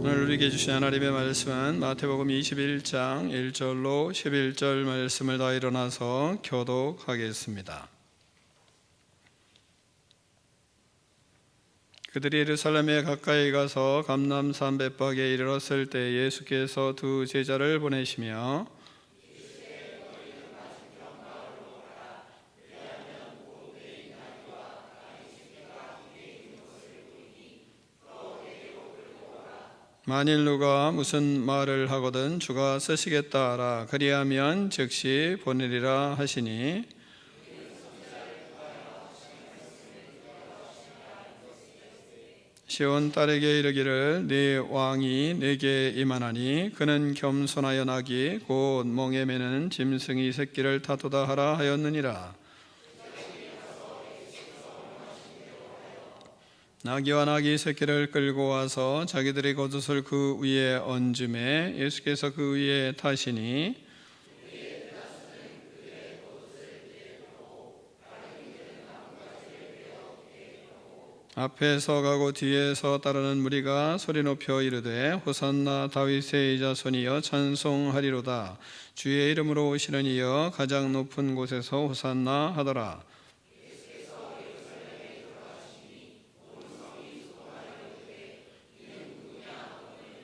오늘 우리에게 주신 하나님의 말씀은 마태복음 21장 1절로 11절 말씀을 다 일어나서 교독하겠습니다. 그들이 예루살렘에 가까이 가서 감람산 벳박에 이르렀을 때 예수께서 두 제자를 보내시며 만일 누가 무슨 말을 하거든 주가 쓰시겠다 하라. 그리하면 즉시 보내리라 하시니 시온 딸에게 이르기를 네 왕이 내게 임하나니 그는 겸손하여 나귀 곧 멍에 매는 짐승이 새끼를 타도다 하라 하였느니라. 나귀와 나귀 새끼를 끌고 와서 자기들의 겉옷을 그 위에 얹음에 예수께서 그 위에 타시니 앞에서 가고 뒤에서 따르는 무리가 소리 높여 이르되 호산나 다윗의 자손이여 찬송하리로다. 주의 이름으로 오시는 이여 가장 높은 곳에서 호산나 하더라.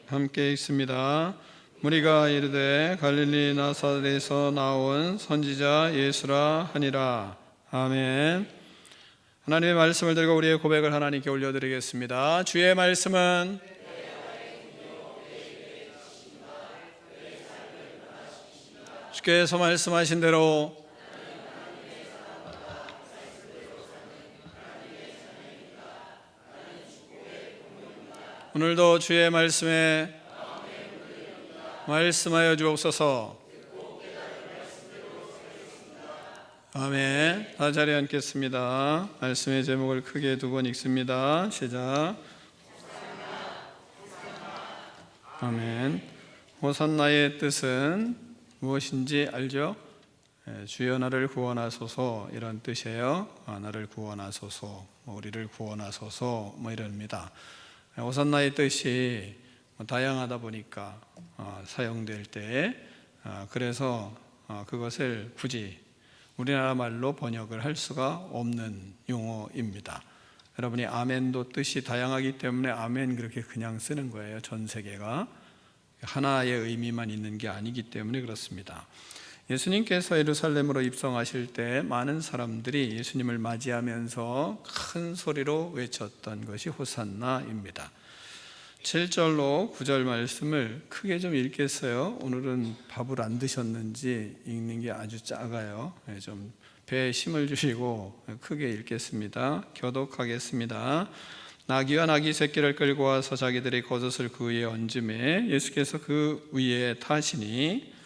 함께 읽습니다. 무리가 이르되 갈릴리 나사렛에서 나온 선지자 예수라 하니라. 아멘. 하나님의 말씀을 들고 우리의 고백을 하나님께 올려드리겠습니다. 주의 말씀은 주께서 말씀하신 대로 오늘도 주의 말씀에 말씀하여 주옵소서. 아멘. 다 자리에 앉겠습니다. 말씀의 제목을 크게 두 번 읽습니다. 시작. 아멘. 호산나의 뜻은 무엇인지 알죠? 주여 나를 구원하소서 이런 뜻이에요. 나를 구원하소서, 우리를 구원하소서 이럽니다. 호산나의 뜻이 다양하다 보니까 사용될 때 그래서 그것을 굳이 우리나라 말로 번역을 할 수가 없는 용어입니다. 여러분이 아멘도 뜻이 다양하기 때문에 아멘 그렇게 그냥 쓰는 거예요. 전 세계가 하나의 의미만 있는 게 아니기 때문에 그렇습니다. 예수님께서 예루살렘으로 입성하실 때 많은 사람들이 예수님을 맞이하면서 큰 소리로 외쳤던 것이 호산나입니다. 7절로 9절 말씀을 크게 좀 읽겠어요. 오늘은 밥을 안 드셨는지 읽는 게 아주 작아요. 좀 배에 힘을 주시고 크게 읽겠습니다. 교독하겠습니다. 나귀와 나귀 새끼를 끌고 와서 자기들의 겉옷을 그 위에 얹음에 예수께서 그 위에 타시니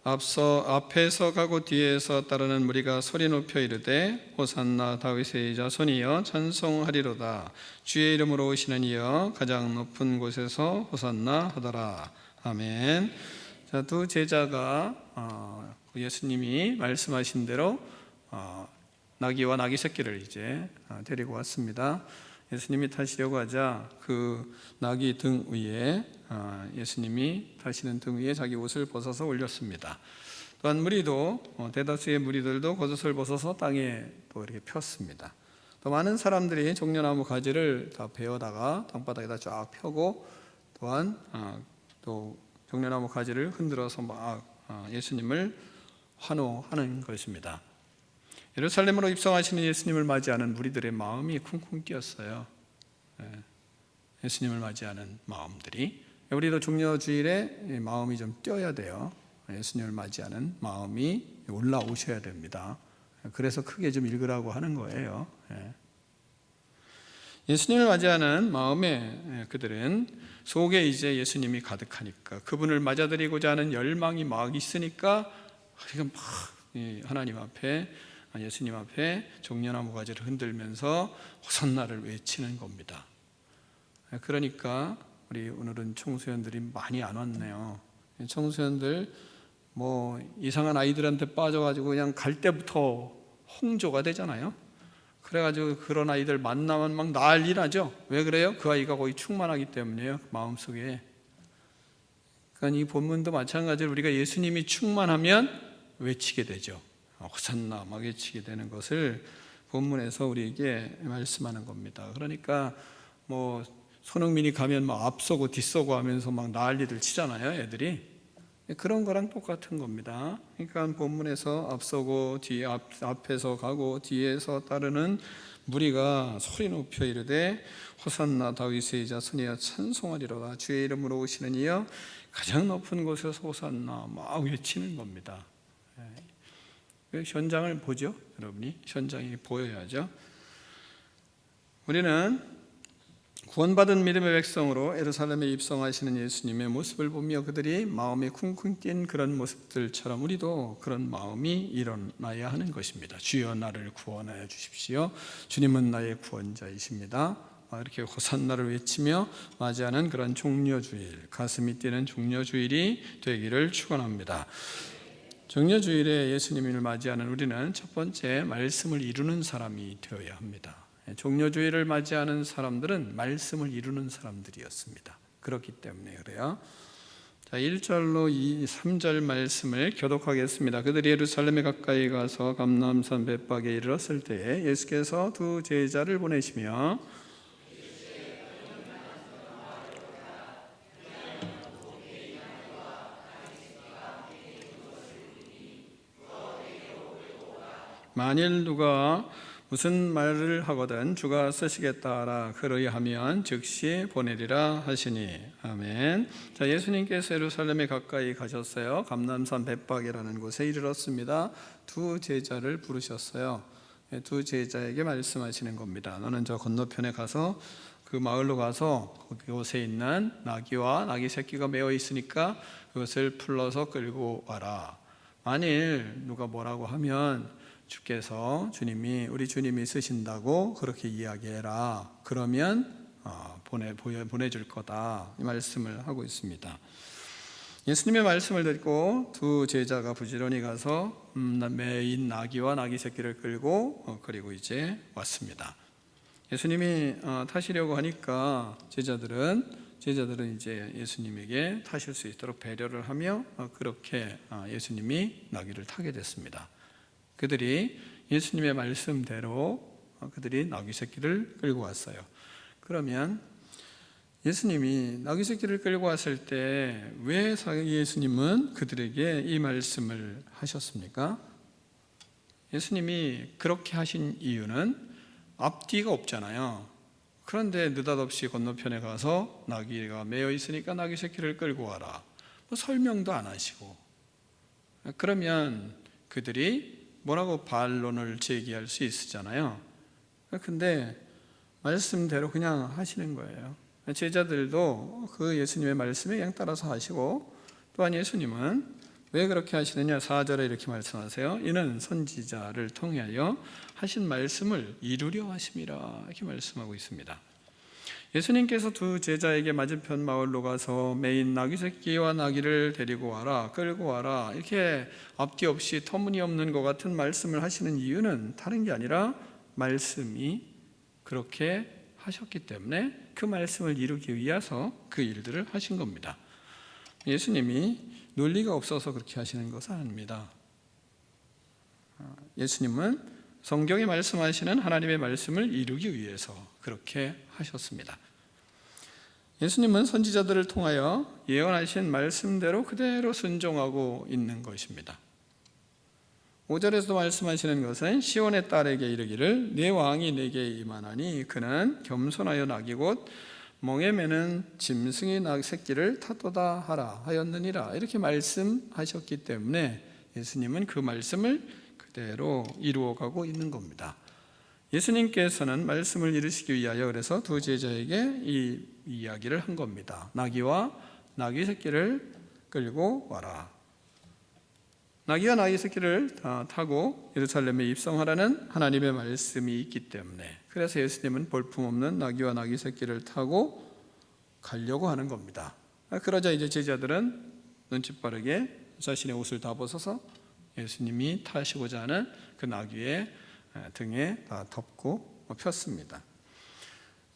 앞에서 가고 뒤에서 따르는 무리가 소리 높여 이르되 호산나 다윗의 자손이여 찬송하리로다. 주의 이름으로 오시는 이여 가장 높은 곳에서 호산나 하더라. 아멘. 자, 두 제자가 예수님이 말씀하신 대로 나귀와 나귀 새끼를 이제 데리고 왔습니다. 예수님이 타시려고 하자 그 나귀 등 위에 예수님이 타시는 등 위에 자기 옷을 벗어서 올렸습니다. 또한 무리도 대다수의 무리들도 겉옷을 벗어서 땅에 또 이렇게 폈습니다. 또 많은 사람들이 종려나무 가지를 다 베어다가 땅바닥에다 쫙 펴고 또한 또 종려나무 가지를 흔들어서 막 예수님을 환호하는 것입니다. 예루살렘으로 입성하시는 예수님을 맞이하는 무리들의 마음이 쿵쿵 뛰었어요. 예수님을 맞이하는 마음들이. 우리도 종려주일에 마음이 좀 뛰어야 돼요. 예수님을 맞이하는 마음이 올라오셔야 됩니다. 그래서 크게 좀 읽으라고 하는 거예요. 예수님을 맞이하는 마음에 그들은 속에 이제 예수님이 가득하니까 그분을 맞아들이고자 하는 열망이 막 있으니까 막 하나님 앞에 예수님 앞에 종려나무 가지를 흔들면서 호산나를 외치는 겁니다. 그러니까 우리 오늘은 청소년들이 많이 안 왔네요. 청소년들 이상한 아이들한테 빠져가지고 그냥 갈 때부터 홍조가 되잖아요. 그래가지고 그런 아이들 만나면 막 난리 나죠. 왜 그래요? 그 아이가 거의 충만하기 때문이에요. 마음속에. 그러니까 이 본문도 마찬가지로 우리가 예수님이 충만하면 외치게 되죠. 호산나 막 외치게 되는 것을 본문에서 우리에게 말씀하는 겁니다. 그러니까 뭐 손흥민이 가면 막 앞서고 뒤서고 하면서 막 난리들 치잖아요, 애들이. 그런 거랑 똑같은 겁니다. 그러니까 본문에서 앞서고 앞에서 가고 뒤에서 따르는 무리가 소리 높여 이르되 호산나 다윗의 자손이여 찬송하리로다. 주의 이름으로 오시는 이여 가장 높은 곳에서 호산나 막 외치는 겁니다. 현장을 보죠, 여러분이. 현장이 보여야죠. 우리는 구원받은 믿음의 백성으로 예루살렘에 입성하시는 예수님의 모습을 보며 그들이 마음에 쿵쿵 뛴 그런 모습들처럼 우리도 그런 마음이 일어나야 하는 것입니다. 주여 나를 구원하여 주십시오. 주님은 나의 구원자이십니다. 이렇게 호산나를 외치며 맞이하는 그런 종려주일, 가슴이 뛰는 종려주일이 되기를 축원합니다. 종려주일에 예수님을 맞이하는 우리는 첫 번째 말씀을 이루는 사람이 되어야 합니다. 종려주일을 맞이하는 사람들은 말씀을 이루는 사람들이었습니다. 그렇기 때문에 그래요. 자, 1절로 3절 말씀을 교독하겠습니다. 그들이 예루살렘에 가까이 가서 감람산 벳박에 이르렀을 때에 예수께서 두 제자를 보내시며 만일 누가 무슨 말을 하거든 주가 쓰시겠다 하라 그러하면 즉시 보내리라 하시니. 아멘. 자, 예수님께서 예루살렘에 가까이 가셨어요. 감람산 벳박이라는 곳에 이르렀습니다. 두 제자를 부르셨어요. 두 제자에게 말씀하시는 겁니다. 너는 저 건너편에 가서 그 마을로 가서 그곳에 있는 나귀와 나귀 새끼가 메어 있으니까 그것을 풀러서 끌고 와라. 만일 누가 뭐라고 하면 주께서 우리 주님이 쓰신다고 그렇게 이야기해라. 그러면 보내줄 거다. 이 말씀을 하고 있습니다. 예수님의 말씀을 듣고 두 제자가 부지런히 가서 매인 나귀와 나귀 새끼를 끌고 그리고 이제 왔습니다. 예수님이 타시려고 하니까 제자들은 이제 예수님에게 타실 수 있도록 배려를 하며 그렇게 예수님이 나귀를 타게 됐습니다. 그들이 예수님의 말씀대로 그들이 나귀 새끼를 끌고 왔어요. 그러면 예수님이 나귀 새끼를 끌고 왔을 때 왜 예수님은 그들에게 이 말씀을 하셨습니까? 예수님이 그렇게 하신 이유는 앞뒤가 없잖아요. 그런데 느닷없이 건너편에 가서 나귀가 메어 있으니까 나귀 새끼를 끌고 와라. 설명도 안 하시고. 그러면 그들이 뭐라고 반론을 제기할 수 있었잖아요. 근데 말씀대로 그냥 하시는 거예요. 제자들도 그 예수님의 말씀에 그냥 따라서 하시고, 또한 예수님은 왜 그렇게 하시느냐, 4절에 이렇게 말씀하세요. 이는 선지자를 통하여 하신 말씀을 이루려 하심이라, 이렇게 말씀하고 있습니다. 예수님께서 두 제자에게 맞은편 마을로 가서 메인 나귀 새끼와 나귀를 데리고 와라, 끌고 와라, 이렇게 앞뒤 없이 터무니없는 것 같은 말씀을 하시는 이유는 다른 게 아니라 말씀이 그렇게 하셨기 때문에 그 말씀을 이루기 위해서 그 일들을 하신 겁니다. 예수님이 논리가 없어서 그렇게 하시는 것은 아닙니다. 예수님은 성경에 말씀하시는 하나님의 말씀을 이루기 위해서 그렇게 하셨습니다. 예수님은 선지자들을 통하여 예언하신 말씀대로 그대로 순종하고 있는 것입니다. 5절에서도 말씀하시는 것은 시온의 딸에게 이르기를 내 왕이 내게 임하나니 그는 겸손하여 나귀 곧 멍에 매는 짐승의 나귀 새끼를 타도다 하라 하였느니라, 이렇게 말씀하셨기 때문에 예수님은 그 말씀을 그대로 이루어가고 있는 겁니다. 예수님께서는 말씀을 이루시기 위하여 그래서 두 제자에게 이 이야기를 한 겁니다. 나귀와 나귀 새끼를 끌고 와라. 나귀와 나귀 새끼를 타고 예루살렘에 입성하라는 하나님의 말씀이 있기 때문에, 그래서 예수님은 볼품없는 나귀와 나귀 새끼를 타고 가려고 하는 겁니다. 그러자 이제 제자들은 눈치 빠르게 자신의 옷을 다 벗어서 예수님이 타시고자 하는 그 나귀에 등에 다 덮고 폈습니다.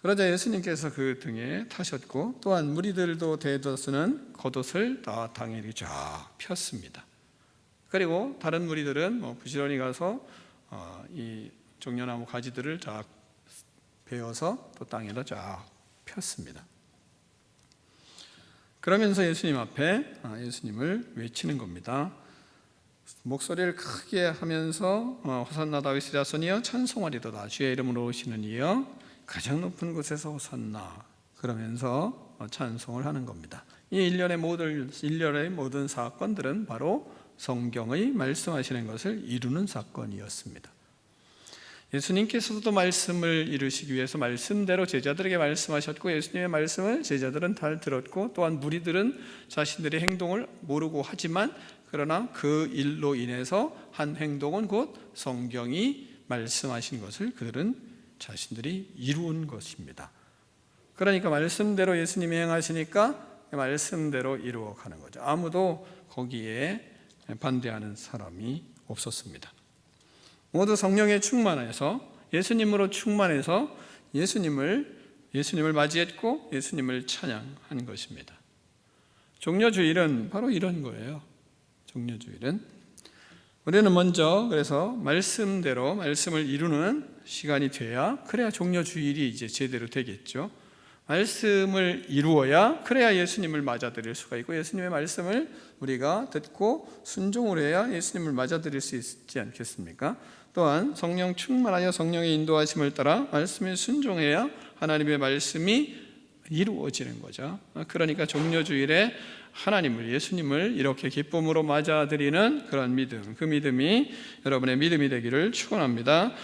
그러자 예수님께서 그 등에 타셨고 또한 무리들도 대다수는 겉옷을 다 당연히 쫙 폈습니다. 그리고 다른 무리들은 부지런히 가서 이 종려나무 가지들을 쫙 베어서 또 땅에다 쫙 폈습니다. 그러면서 예수님 앞에 예수님을 외치는 겁니다. 목소리를 크게 하면서 호산나 다윗의 자손이여 찬송하리로다. 주의 이름으로 오시는 이여 가장 높은 곳에서 호산나. 그러면서 찬송을 하는 겁니다. 이 일련의 모든 사건들은 바로 성경의 말씀하시는 것을 이루는 사건이었습니다. 예수님께서도 말씀을 이루시기 위해서 말씀대로 제자들에게 말씀하셨고 예수님의 말씀을 제자들은 잘 들었고 또한 무리들은 자신들의 행동을 모르고 하지만 그러나 그 일로 인해서 한 행동은 곧 성경이 말씀하신 것을 그들은 자신들이 이루은 것입니다. 그러니까 말씀대로 예수님이 행하시니까 말씀대로 이루어가는 거죠. 아무도 거기에 반대하는 사람이 없었습니다. 모두 성령에 충만해서 예수님으로 충만해서 예수님을 맞이했고 예수님을 찬양한 것입니다. 종려주일은 바로 이런 거예요. 종려주일은 우리는 먼저 그래서 말씀대로 말씀을 이루는 시간이 돼야 그래야 종려주일이 이제 제대로 되겠죠. 말씀을 이루어야 그래야 예수님을 맞아들일 수가 있고 예수님의 말씀을 우리가 듣고 순종을 해야 예수님을 맞아들일 수 있지 않겠습니까? 또한 성령 충만하여 성령의 인도하심을 따라 말씀에 순종해야 하나님의 말씀이 이루어지는 거죠. 그러니까 종려주일에 하나님을 예수님을 이렇게 기쁨으로 맞아들이는 그런 믿음, 그 믿음이 여러분의 믿음이 되기를 축원합니다.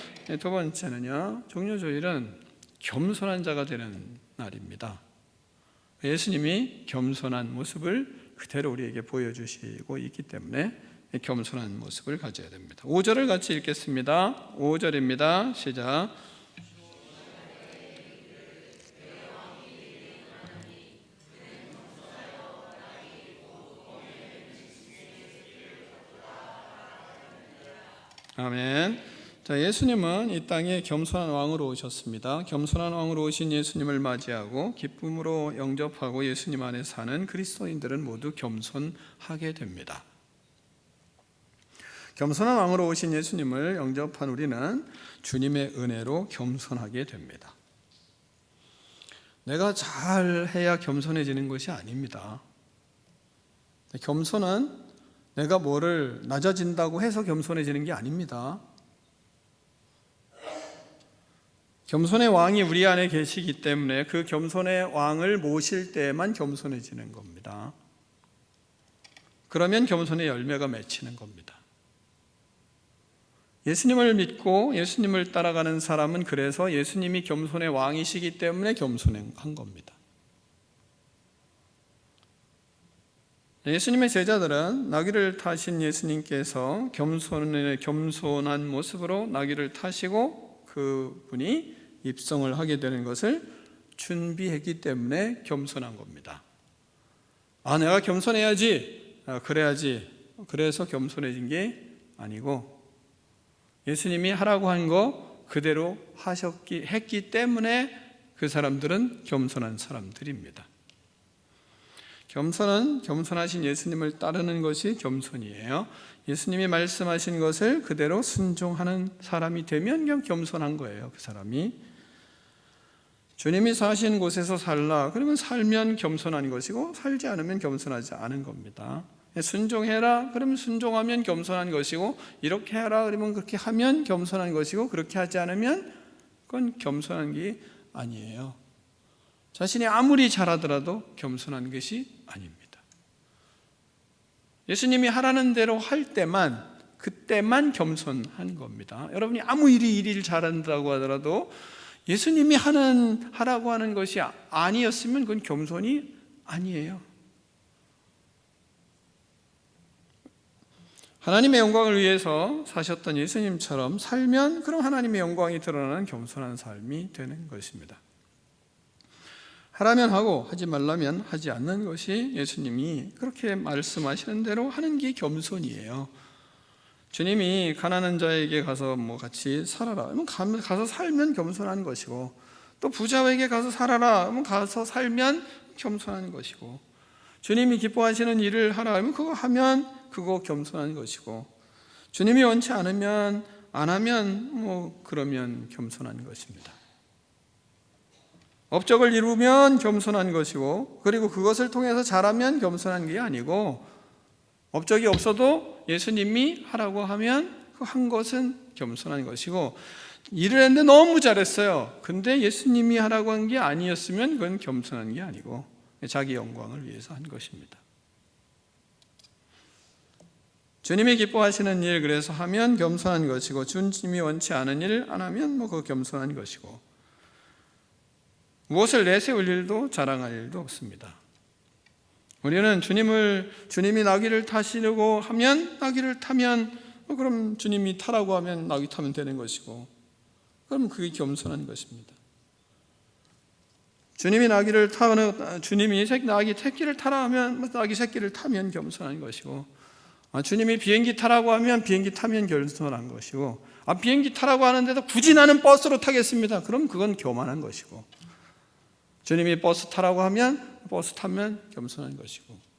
두 번째는요, 종려주일은 겸손한 자가 되는 날입니다. 예수님이 겸손한 모습을 그대로 우리에게 보여주시고 있기 때문에 겸손한 모습을 가져야 됩니다. 5절을 같이 읽겠습니다. 5절입니다. 시작. 아멘. 자, 예수님은 이 땅에 겸손한 왕으로 오셨습니다. 겸손한 왕으로 오신 예수님을 맞이하고 기쁨으로 영접하고 예수님 안에 사는 그리스도인들은 모두 겸손하게 됩니다. 겸손한 왕으로 오신 예수님을 영접한 우리는 주님의 은혜로 겸손하게 됩니다. 내가 잘해야 겸손해지는 것이 아닙니다. 겸손은 내가 뭐를 낮아진다고 해서 겸손해지는 게 아닙니다. 겸손의 왕이 우리 안에 계시기 때문에 그 겸손의 왕을 모실 때만 겸손해지는 겁니다. 그러면 겸손의 열매가 맺히는 겁니다. 예수님을 믿고 예수님을 따라가는 사람은 그래서 예수님이 겸손의 왕이시기 때문에 겸손한 겁니다. 예수님의 제자들은 나귀를 타신 예수님께서 겸손한 모습으로 나귀를 타시고 그분이 입성을 하게 되는 것을 준비했기 때문에 겸손한 겁니다. 내가 겸손해야지, 그래야지, 그래서 겸손해진 게 아니고 예수님이 하라고 한 거 그대로 했기 때문에 그 사람들은 겸손한 사람들입니다. 겸손은 겸손하신 예수님을 따르는 것이 겸손이에요. 예수님이 말씀하신 것을 그대로 순종하는 사람이 되면 겸손한 거예요. 그 사람이 주님이 사신 곳에서 살라 그러면 살면 겸손한 것이고 살지 않으면 겸손하지 않은 겁니다. 순종해라 그러면 순종하면 겸손한 것이고 이렇게 해라 그러면 그렇게 하면 겸손한 것이고 그렇게 하지 않으면 그건 겸손한 게 아니에요. 자신이 아무리 잘하더라도 겸손한 것이 아닙니다. 예수님이 하라는 대로 할 때만 그때만 겸손한 겁니다. 여러분이 아무 일을 잘한다고 하더라도 예수님이 하라고 하는 것이 아니었으면 그건 겸손이 아니에요. 하나님의 영광을 위해서 사셨던 예수님처럼 살면 그럼 하나님의 영광이 드러나는 겸손한 삶이 되는 것입니다. 하라면 하고 하지 말라면 하지 않는 것이 예수님이 그렇게 말씀하시는 대로 하는 게 겸손이에요. 주님이 가난한 자에게 가서 뭐 같이 살아라, 그러면 가서 살면 겸손한 것이고, 또 부자에게 가서 살아라, 그러면 가서 살면 겸손한 것이고, 주님이 기뻐하시는 일을 하라 하면 그거 하면 그거 겸손한 것이고, 주님이 원치 않으면 안 하면 뭐 그러면 겸손한 것입니다. 업적을 이루면 겸손한 것이고, 그리고 그것을 통해서 잘하면 겸손한 게 아니고, 업적이 없어도 예수님이 하라고 하면 그 한 것은 겸손한 것이고, 일을 했는데 너무 잘했어요. 근데 예수님이 하라고 한 게 아니었으면 그건 겸손한 게 아니고 자기 영광을 위해서 한 것입니다. 주님이 기뻐하시는 일 그래서 하면 겸손한 것이고, 주님이 원치 않은 일 안 하면 뭐 그거 겸손한 것이고, 무엇을 내세울 일도 자랑할 일도 없습니다. 우리는 주님이 나귀를 타시려고 하면 나귀를 타면 그럼 주님이 타라고 하면 나귀 타면 되는 것이고, 그럼 그게 겸손한 것입니다. 주님이 나귀 새끼를 타라 하면 나귀 새끼를 타면 겸손한 것이고, 주님이 비행기 타라고 하면 비행기 타면 겸손한 것이고, 비행기 타라고 하는데도 굳이 나는 버스로 타겠습니다, 그럼 그건 교만한 것이고, 주님이 버스 타라고 하면 버스 타면 겸손한 것이고,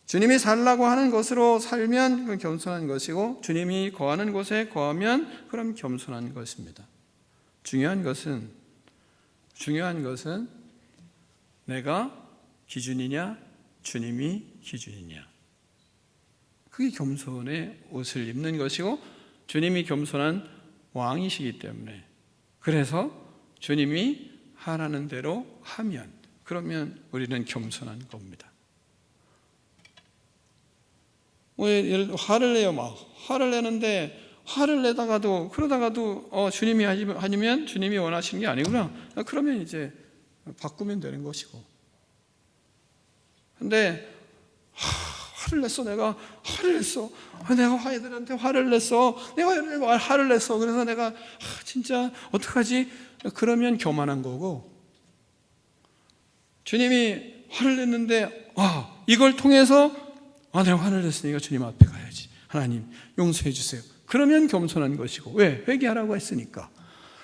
주님이 살라고 하는 것으로 살면 그건 겸손한 것이고, 주님이 거하는 곳에 거하면 그럼 겸손한 것입니다. 중요한 것은 내가 기준이냐 주님이 기준이냐, 그게 겸손의 옷을 입는 것이고, 주님이 겸손한 왕이시기 때문에, 그래서 주님이 하라는 대로 하면 그러면 우리는 겸손한 겁니다. 화를 내요. 화를 내는데 화를 내다가도 그러다가도 주님이 아니면 주님이 원하시는 게 아니구나, 그러면 이제 바꾸면 되는 것이고. 근데 화를 냈어. 내가 아이들한테 화를 냈어. 그래서 내가 진짜 어떡하지? 그러면 교만한 거고, 주님이 화를 냈는데 이걸 통해서 내가 화를 냈으니까 주님 앞에 가야지, 하나님 용서해 주세요, 그러면 겸손한 것이고. 왜? 회개하라고 했으니까.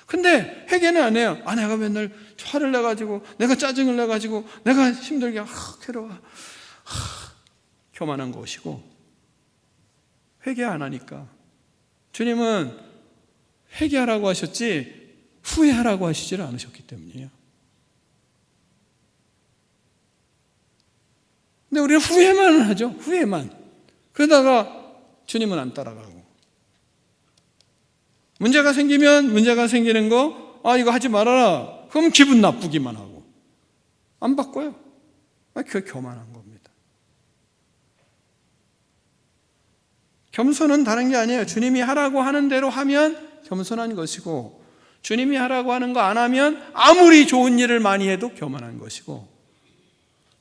근데 회개는 안 해요. 내가 맨날 화를 내가지고, 내가 짜증을 내가지고, 내가 힘들게 괴로워, 교만한 것이고, 회개 안 하니까. 주님은 회개하라고 하셨지 후회하라고 하시질 않으셨기 때문이에요. 근데 우리는 후회만 하죠. 후회만. 그러다가 주님은 안 따라가고, 문제가 생기는 거 이거 하지 말아라, 그럼 기분 나쁘기만 하고 안 바꿔요. 그게 교만한 겁니다. 겸손은 다른 게 아니에요. 주님이 하라고 하는 대로 하면 겸손한 것이고, 주님이 하라고 하는 거 안 하면 아무리 좋은 일을 많이 해도 교만한 것이고,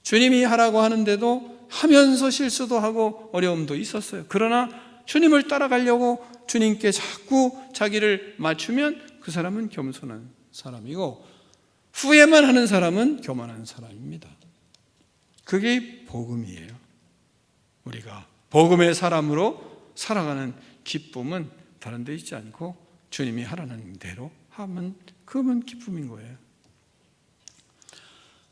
주님이 하라고 하는데도 하면서 실수도 하고 어려움도 있었어요. 그러나 주님을 따라가려고 주님께 자꾸 자기를 맞추면 그 사람은 겸손한 사람이고, 후회만 하는 사람은 교만한 사람입니다. 그게 복음이에요. 우리가 복음의 사람으로 살아가는 기쁨은 다른 데 있지 않고 주님이 하라는 대로 하면 그러면 기쁨인 거예요.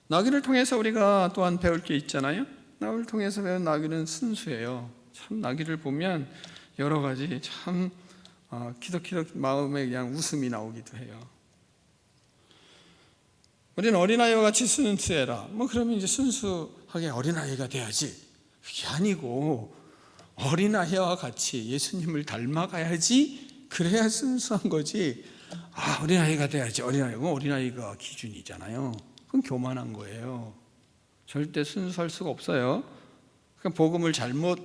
나귀를 통해서 우리가 또한 배울 게 있잖아요. 나귀를 통해서 배운 나귀는 순수해요. 참 나귀를 보면 여러 가지 참 키덕키덕 마음에 그냥 웃음이 나오기도 해요. 우리는 어린아이와 같이 순수해라, 그러면 이제 순수하게 어린아이가 돼야지, 그게 아니고 어린아이와 같이 예수님을 닮아가야지, 그래야 순수한 거지. 어린아이가 돼야지. 어린아이가 기준이잖아요. 그건 교만한 거예요. 절대 순수할 수가 없어요. 그러니까 복음을 잘못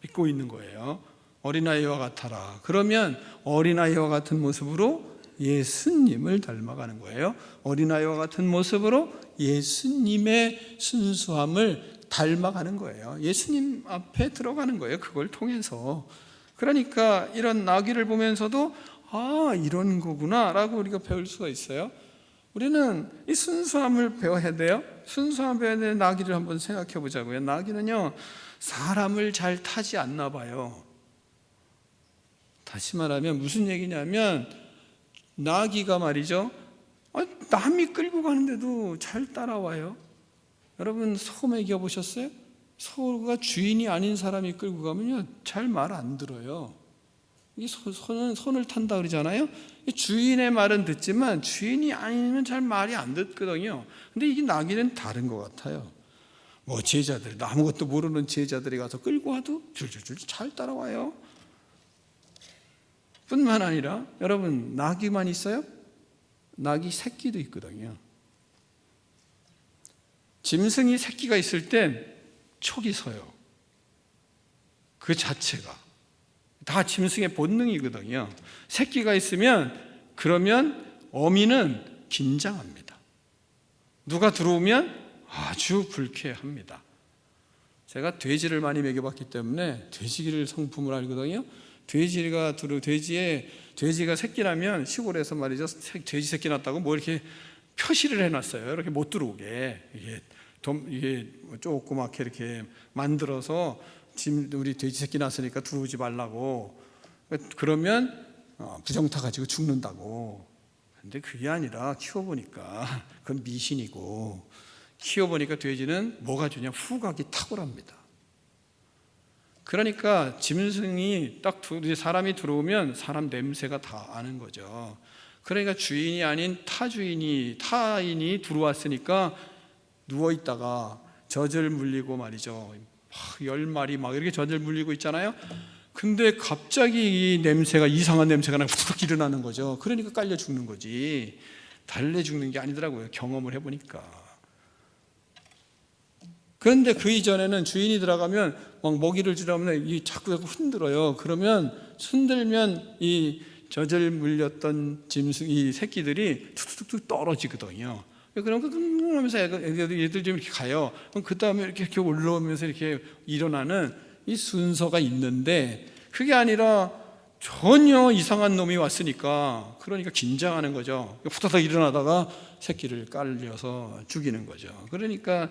믿고 있는 거예요. 어린아이와 같아라, 그러면 어린아이와 같은 모습으로 예수님을 닮아가는 거예요. 어린아이와 같은 모습으로 예수님의 순수함을 닮아가는 거예요. 예수님 앞에 들어가는 거예요. 그걸 통해서. 그러니까 이런 나귀를 보면서도 이런 거구나 라고 우리가 배울 수가 있어요. 우리는 이 순수함을 배워야 돼요. 순수한 배의 나귀를 한번 생각해 보자고요. 나귀는요, 사람을 잘 타지 않나 봐요. 다시 말하면 무슨 얘기냐면, 나귀가 말이죠, 남이 끌고 가는데도 잘 따라와요. 여러분, 소 먹여보셨어요? 소가 주인이 아닌 사람이 끌고 가면요, 잘 말 안 들어요. 이 소는 손을 탄다 그러잖아요. 주인의 말은 듣지만 주인이 아니면 잘 말이 안 듣거든요. 근데 이게 나귀는 다른 것 같아요. 뭐 제자들, 아무것도 모르는 제자들이 가서 끌고 와도 줄줄줄 잘 따라와요. 뿐만 아니라 여러분, 나귀만 있어요? 나귀 새끼도 있거든요. 짐승이 새끼가 있을 땐 촉이 서요. 그 자체가 다 짐승의 본능이거든요. 새끼가 있으면, 그러면 어미는 긴장합니다. 누가 들어오면 아주 불쾌합니다. 제가 돼지를 많이 먹여봤기 때문에 돼지를 성품을 알거든요. 돼지가 새끼라면 시골에서 말이죠, 돼지 새끼 낳았다고 뭐 이렇게 표시를 해놨어요. 이렇게 못 들어오게 이게 조그맣게 이렇게 만들어서 우리 돼지 새끼 낳았으니까 들어오지 말라고. 그러면 부정타 가지고 죽는다고. 근데 그게 아니라 키워보니까 그건 미신이고, 키워보니까 돼지는 뭐가 주냐, 후각이 탁월합니다. 그러니까 짐승이 딱 사람이 들어오면 사람 냄새가 다 아는 거죠. 그러니까 주인이 아닌 타인이 들어왔으니까 누워있다가 젖을 물리고 말이죠, 10마리 막 이렇게 젖을 물리고 있잖아요. 근데 갑자기 이 냄새가, 이상한 냄새가 훅 일어나는 거죠. 그러니까 깔려 죽는 거지, 달래 죽는 게 아니더라고요, 경험을 해보니까. 그런데 그 이전에는 주인이 들어가면 막 먹이를 주려면 자꾸 흔들어요. 그러면 흔들면 이 젖을 물렸던 이 새끼들이 툭툭툭 떨어지거든요. 그러면서 얘들 좀 이렇게 가요. 그 다음에 이렇게 올라오면서 이렇게 일어나는 이 순서가 있는데, 그게 아니라 전혀 이상한 놈이 왔으니까, 그러니까 긴장하는 거죠. 후다닥 일어나다가 새끼를 깔려서 죽이는 거죠. 그러니까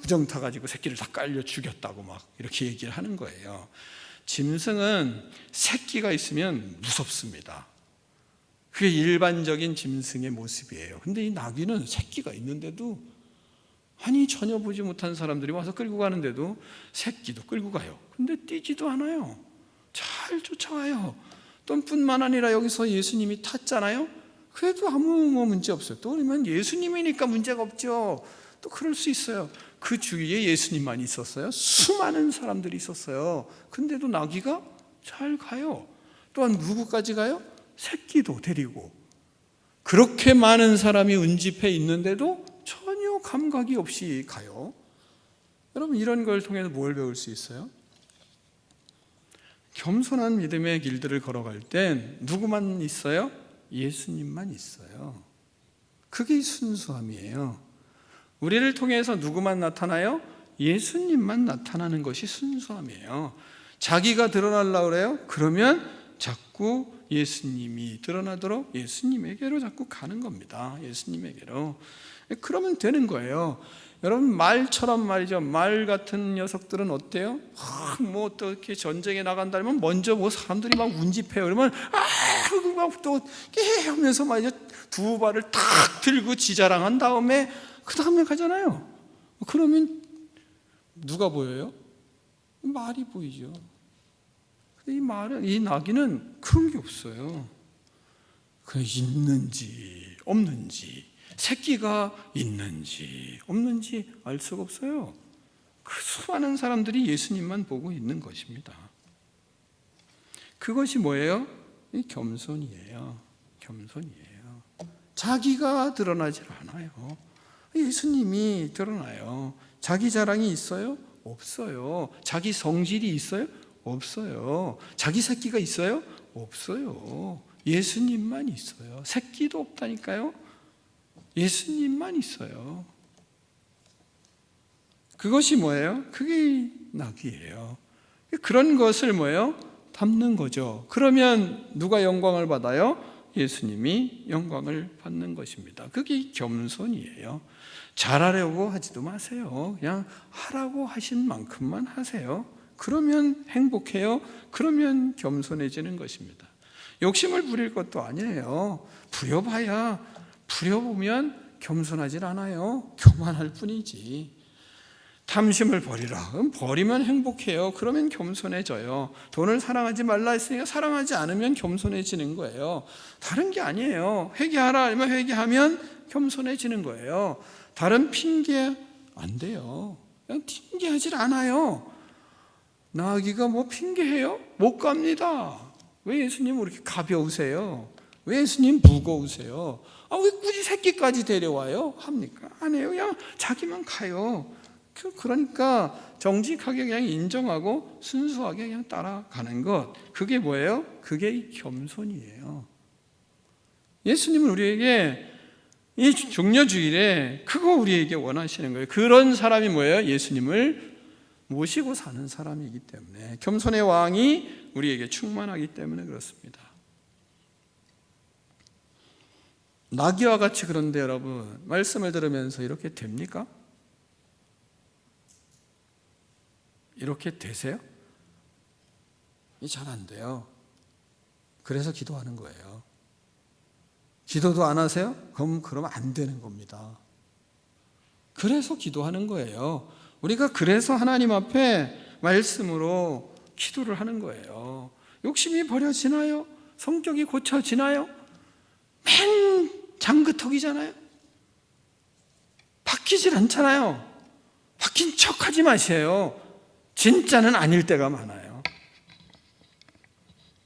부정타 가지고 새끼를 다 깔려 죽였다고 막 이렇게 얘기를 하는 거예요. 짐승은 새끼가 있으면 무섭습니다. 그게 일반적인 짐승의 모습이에요. 근데 이 나귀는 새끼가 있는데도, 전혀 보지 못한 사람들이 와서 끌고 가는데도 새끼도 끌고 가요. 근데 뛰지도 않아요. 잘 쫓아와요. 또 뿐만 아니라 여기서 예수님이 탔잖아요. 그래도 아무 문제 없어요. 또 그러면 예수님이니까 문제가 없죠. 또 그럴 수 있어요. 그 주위에 예수님만 있었어요? 수많은 사람들이 있었어요. 근데도 나귀가 잘 가요. 또한 누구까지 가요? 새끼도 데리고. 그렇게 많은 사람이 운집해 있는데도 전혀 감각이 없이 가요. 여러분, 이런 걸 통해서 뭘 배울 수 있어요? 겸손한 믿음의 길들을 걸어갈 땐 누구만 있어요? 예수님만 있어요. 그게 순수함이에요. 우리를 통해서 누구만 나타나요? 예수님만 나타나는 것이 순수함이에요. 자기가 드러나려고 그래요? 그러면 자꾸 예수님이 드러나도록 예수님에게로 자꾸 가는 겁니다. 예수님에게로. 그러면 되는 거예요. 여러분, 말처럼 말이죠. 말 같은 녀석들은 어때요? 뭐 어떻게 전쟁에 나간다면 먼저 뭐 사람들이 막 운집해요. 그러면 막 또 하면서 말이죠, 두 발을 탁 들고 지자랑한 다음에 그 다음에 가잖아요. 그러면 누가 보여요? 말이 보이죠. 이 나귀는 그런 게 없어요. 그 있는지 없는지, 새끼가 있는지 없는지 알 수가 없어요. 그 수많은 사람들이 예수님만 보고 있는 것입니다. 그것이 뭐예요? 이 겸손이에요. 겸손이에요. 자기가 드러나질 않아요. 예수님이 드러나요. 자기 자랑이 있어요? 없어요. 자기 성질이 있어요? 없어요. 자기 새끼가 있어요? 없어요. 예수님만 있어요. 새끼도 없다니까요. 예수님만 있어요. 그것이 뭐예요? 그게 나귀예요. 그런 것을 뭐예요? 담는 거죠. 그러면 누가 영광을 받아요? 예수님이 영광을 받는 것입니다. 그게 겸손이에요. 잘하려고 하지도 마세요. 그냥 하라고 하신 만큼만 하세요. 그러면 행복해요. 그러면 겸손해지는 것입니다. 욕심을 부릴 것도 아니에요. 부려보면 겸손하질 않아요. 교만할 뿐이지. 탐심을 버리라. 그럼 버리면 행복해요. 그러면 겸손해져요. 돈을 사랑하지 말라 했으니까 사랑하지 않으면 겸손해지는 거예요. 다른 게 아니에요. 회개하라 하면 회개하면 겸손해지는 거예요. 다른 핑계 안 돼요. 그냥 핑계하질 않아요. 나아기가 뭐 핑계해요? 못 갑니다. 왜 예수님 이렇게 가벼우세요? 왜 예수님 무거우세요? 왜 굳이 새끼까지 데려와요? 합니까? 안 해요. 그냥 자기만 가요. 그러니까 정직하게 그냥 인정하고 순수하게 그냥 따라가는 것. 그게 뭐예요? 그게 겸손이에요. 예수님은 우리에게 이 종려주일에 그거 우리에게 원하시는 거예요. 그런 사람이 뭐예요? 예수님을 모시고 사는 사람이기 때문에, 겸손의 왕이 우리에게 충만하기 때문에 그렇습니다. 나귀와 같이. 그런데 여러분, 말씀을 들으면서 이렇게 됩니까? 이렇게 되세요? 잘 안 돼요. 그래서 기도하는 거예요. 기도도 안 하세요? 그럼 안 되는 겁니다. 그래서 기도하는 거예요. 우리가 그래서 하나님 앞에 말씀으로 기도를 하는 거예요. 욕심이 버려지나요? 성격이 고쳐지나요? 맨 장그턱이잖아요. 바뀌질 않잖아요. 바뀐 척하지 마세요. 진짜는 아닐 때가 많아요.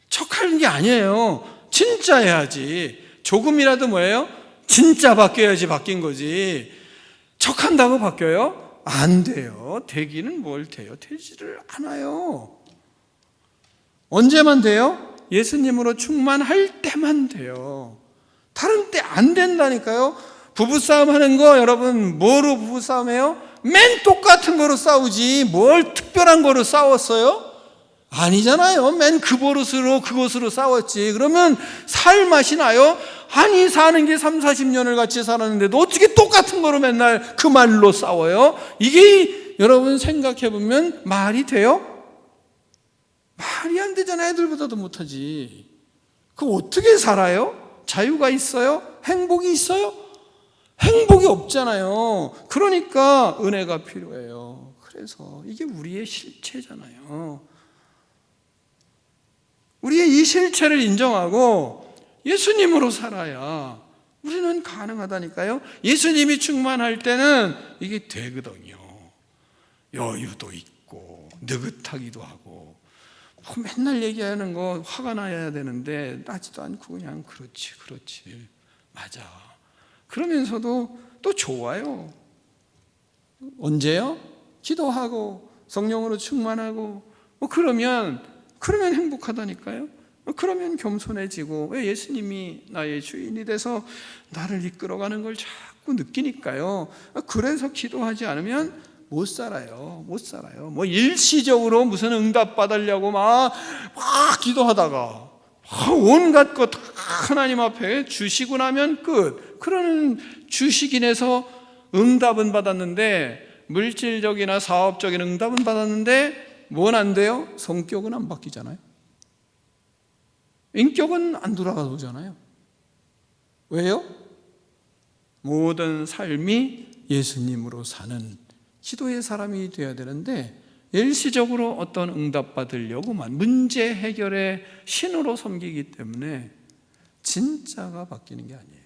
척하는 게 아니에요. 진짜 해야지. 조금이라도 뭐예요? 진짜 바뀌어야지 바뀐 거지. 척한다고 바뀌어요? 안 돼요. 되기는 뭘 돼요? 되지를 않아요. 언제만 돼요? 예수님으로 충만할 때만 돼요. 다른 때 안 된다니까요. 부부싸움 하는 거 여러분 뭐로 부부싸움해요? 맨 똑같은 거로 싸우지 뭘 특별한 거로 싸웠어요? 아니잖아요. 맨 그 버릇으로 그것으로 싸웠지. 그러면 살 맛이 나요? 아니 사는 게 3, 40년을 같이 살았는데도 어떻게 똑같은 거로 맨날 그 말로 싸워요? 이게 여러분 생각해보면 말이 돼요? 말이 안 되잖아요. 애들보다도 못하지. 그럼 어떻게 살아요? 자유가 있어요? 행복이 있어요? 행복이 없잖아요. 그러니까 은혜가 필요해요. 그래서 이게 우리의 실체잖아요. 우리의 이 실체를 인정하고 예수님으로 살아야 우리는 가능하다니까요. 예수님이 충만할 때는 이게 되거든요. 여유도 있고 느긋하기도 하고 맨날 얘기하는 거 화가 나야 되는데 나지도 않고 그냥 그렇지 맞아. 그러면서도 또 좋아요. 언제요? 기도하고 성령으로 충만하고 그러면 행복하다니까요. 그러면 겸손해지고, 왜 예수님이 나의 주인이 돼서 나를 이끌어가는 걸 자꾸 느끼니까요. 그래서 기도하지 않으면 못 살아요. 뭐 일시적으로 무슨 응답 받으려고 막 기도하다가 온갖 것 다 하나님 앞에 주시고 나면 끝. 그러는 주시긴해서 응답은 받았는데, 물질적이나 사업적인 응답은 받았는데 뭔 안 돼요? 성격은 안 바뀌잖아요. 인격은 안 돌아가잖아요. 왜요? 모든 삶이 예수님으로 사는 기도의 사람이 되어야 되는데, 일시적으로 어떤 응답 받으려고만 문제 해결의 신으로 섬기기 때문에 진짜가 바뀌는 게 아니에요.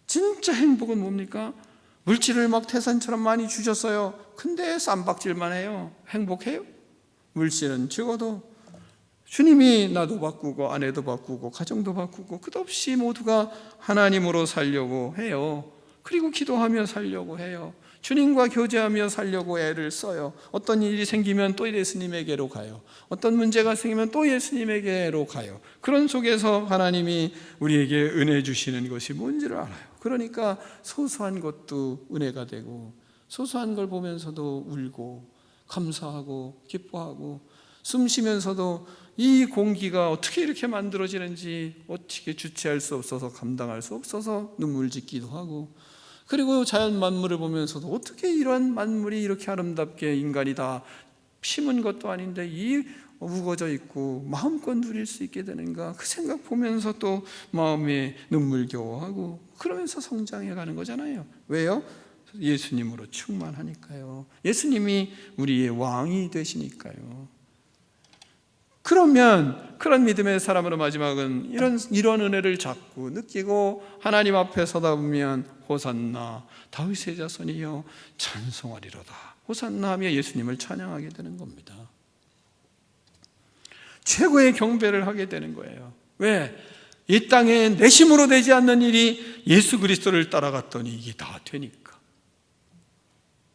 진짜 행복은 뭡니까? 물질을 막 태산처럼 많이 주셨어요. 근데 쌈박질만 해요. 행복해요? 물질은 적어도 주님이 나도 바꾸고 아내도 바꾸고 가정도 바꾸고 끝없이 모두가 하나님으로 살려고 해요. 그리고 기도하며 살려고 해요. 주님과 교제하며 살려고 애를 써요. 어떤 일이 생기면 또 예수님에게로 가요. 어떤 문제가 생기면 또 예수님에게로 가요. 그런 속에서 하나님이 우리에게 은혜 주시는 것이 뭔지를 알아요. 그러니까 소소한 것도 은혜가 되고, 소소한 걸 보면서도 울고 감사하고 기뻐하고, 숨 쉬면서도 이 공기가 어떻게 이렇게 만들어지는지 어떻게 주체할 수 없어서 감당할 수 없어서 눈물 짓기도 하고, 그리고 자연 만물을 보면서도 어떻게 이런 만물이 이렇게 아름답게 인간이 다 심은 것도 아닌데 이 우거져 있고 마음껏 누릴 수 있게 되는가, 그 생각 보면서 또 마음에 눈물겨워하고 그러면서 성장해 가는 거잖아요. 왜요? 예수님으로 충만하니까요. 예수님이 우리의 왕이 되시니까요. 그러면 그런 믿음의 사람으로 마지막은 이런 은혜를 자꾸 느끼고 하나님 앞에 서다 보면 호산나 다윗의 자손이여 찬송하리로다, 호산나 하며 예수님을 찬양하게 되는 겁니다. 최고의 경배를 하게 되는 거예요. 왜? 이 땅에 내 힘으로 되지 않는 일이 예수 그리스도를 따라갔더니 이게 다 되니까.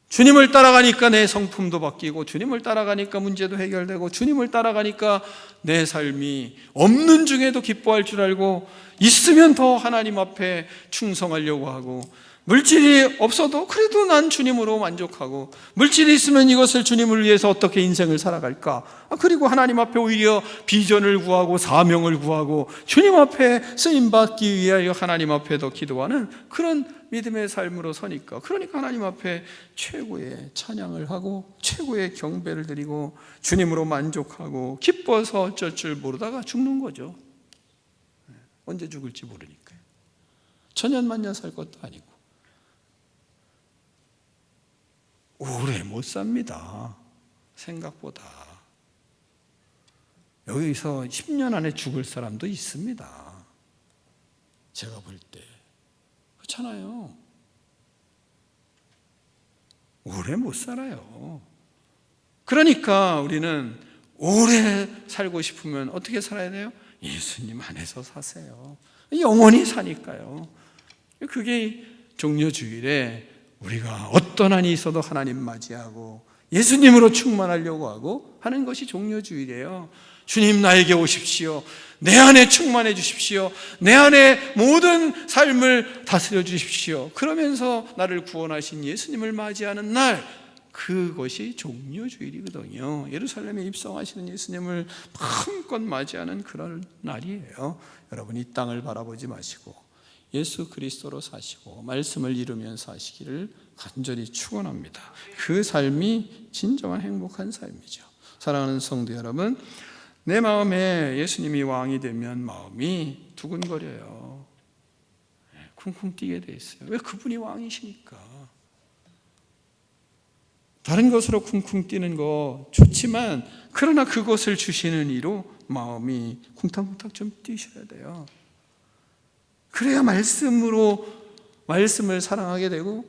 주님을 따라가니까 내 성품도 바뀌고, 주님을 따라가니까 문제도 해결되고, 주님을 따라가니까 내 삶이 없는 중에도 기뻐할 줄 알고, 있으면 더 하나님 앞에 충성하려고 하고, 물질이 없어도 그래도 난 주님으로 만족하고, 물질이 있으면 이것을 주님을 위해서 어떻게 인생을 살아갈까, 그리고 하나님 앞에 오히려 비전을 구하고 사명을 구하고 주님 앞에 쓰임받기 위하여 하나님 앞에 더 기도하는 그런 믿음의 삶으로 서니까, 그러니까 하나님 앞에 최고의 찬양을 하고 최고의 경배를 드리고 주님으로 만족하고 기뻐서 어쩔 줄 모르다가 죽는 거죠. 언제 죽을지 모르니까요. 천년만년 살 것도 아니고 오래 못 삽니다. 생각보다. 여기서 10년 안에 죽을 사람도 있습니다. 제가 볼 때. 그렇잖아요. 오래 못 살아요. 그러니까 우리는 오래 살고 싶으면 어떻게 살아야 돼요? 예수님 안에서 사세요. 영원히 사니까요. 그게 종려주일에 우리가 어떤 한이 있어도 하나님 맞이하고 예수님으로 충만하려고 하고 하는 것이 종려주일이에요. 주님 나에게 오십시오. 내 안에 충만해 주십시오. 내 안에 모든 삶을 다스려 주십시오. 그러면서 나를 구원하신 예수님을 맞이하는 날, 그것이 종려주일이거든요. 예루살렘에 입성하시는 예수님을 마음껏 맞이하는 그런 날이에요. 여러분, 이 땅을 바라보지 마시고 예수 그리스도로 사시고 말씀을 이루면서 사시기를 간절히 축원합니다. 그 삶이 진정한 행복한 삶이죠. 사랑하는 성도 여러분, 내 마음에 예수님이 왕이 되면 마음이 두근거려요. 쿵쿵 뛰게 돼 있어요. 왜? 그분이 왕이시니까. 다른 것으로 쿵쿵 뛰는 거 좋지만, 그러나 그것을 주시는 이로 마음이 쿵탕쿵탕 좀 뛰셔야 돼요. 그래야 말씀을 사랑하게 되고,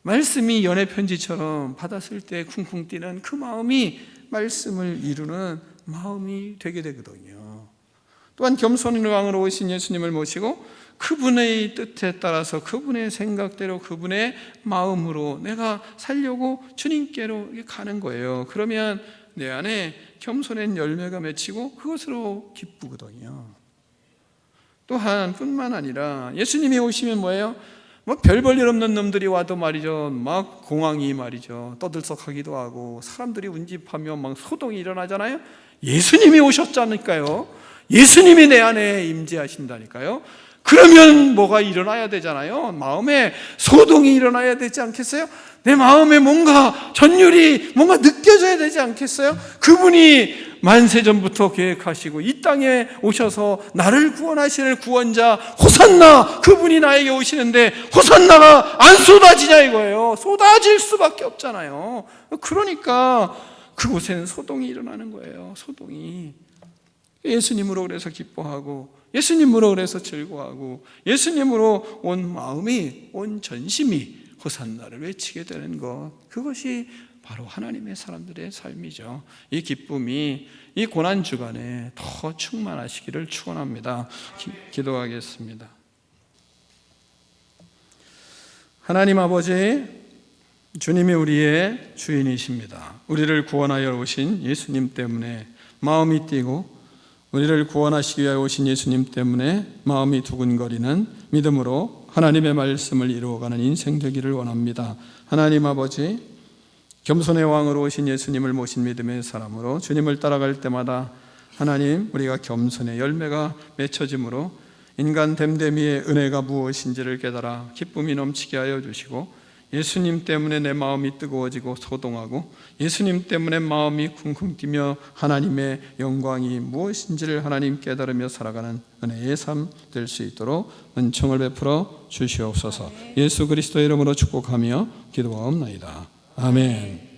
말씀이 연애 편지처럼 받았을 때 쿵쿵 뛰는 그 마음이 말씀을 이루는 마음이 되게 되거든요. 또한 겸손한 왕으로 오신 예수님을 모시고 그분의 뜻에 따라서 그분의 생각대로 그분의 마음으로 내가 살려고 주님께로 가는 거예요. 그러면 내 안에 겸손한 열매가 맺히고 그것으로 기쁘거든요. 또한 뿐만 아니라 예수님이 오시면 뭐예요? 별 볼 일 없는 놈들이 와도 말이죠, 막 공황이 말이죠 떠들썩하기도 하고 사람들이 운집하며 막 소동이 일어나잖아요. 예수님이 오셨자니까요. 예수님이 내 안에 임재하신다니까요. 그러면 뭐가 일어나야 되잖아요. 마음에 소동이 일어나야 되지 않겠어요? 내 마음에 뭔가 전율이 뭔가 느껴져야 되지 않겠어요? 그분이 만세전부터 계획하시고 이 땅에 오셔서 나를 구원하시는 구원자 호산나, 그분이 나에게 오시는데 호산나가 안 쏟아지냐 이거예요. 쏟아질 수밖에 없잖아요. 그러니까 그곳에는 소동이 일어나는 거예요. 소동이. 예수님으로 그래서 기뻐하고 예수님으로 그래서 즐거워하고 예수님으로 온 마음이, 온 전심이 호산나를 외치게 되는 것, 그것이 바로 하나님의 사람들의 삶이죠. 이 기쁨이 이 고난주간에 더 충만하시기를 축원합니다. 기도하겠습니다. 하나님 아버지, 주님이 우리의 주인이십니다. 우리를 구원하여 오신 예수님 때문에 마음이 뛰고 우리를 구원하시기 위하여 오신 예수님 때문에 마음이 두근거리는 믿음으로 하나님의 말씀을 이루어가는 인생 되기를 원합니다. 하나님 아버지, 겸손의 왕으로 오신 예수님을 모신 믿음의 사람으로 주님을 따라갈 때마다 하나님, 우리가 겸손의 열매가 맺혀짐으로 인간 됨됨이의 은혜가 무엇인지를 깨달아 기쁨이 넘치게 하여 주시고, 예수님 때문에 내 마음이 뜨거워지고 소동하고 예수님 때문에 마음이 쿵쿵 뛰며 하나님의 영광이 무엇인지를 하나님 깨달으며 살아가는 은혜의 삶 될 수 있도록 은총을 베풀어 주시옵소서. 예수 그리스도의 이름으로 축복하며 기도하옵나이다. 아멘.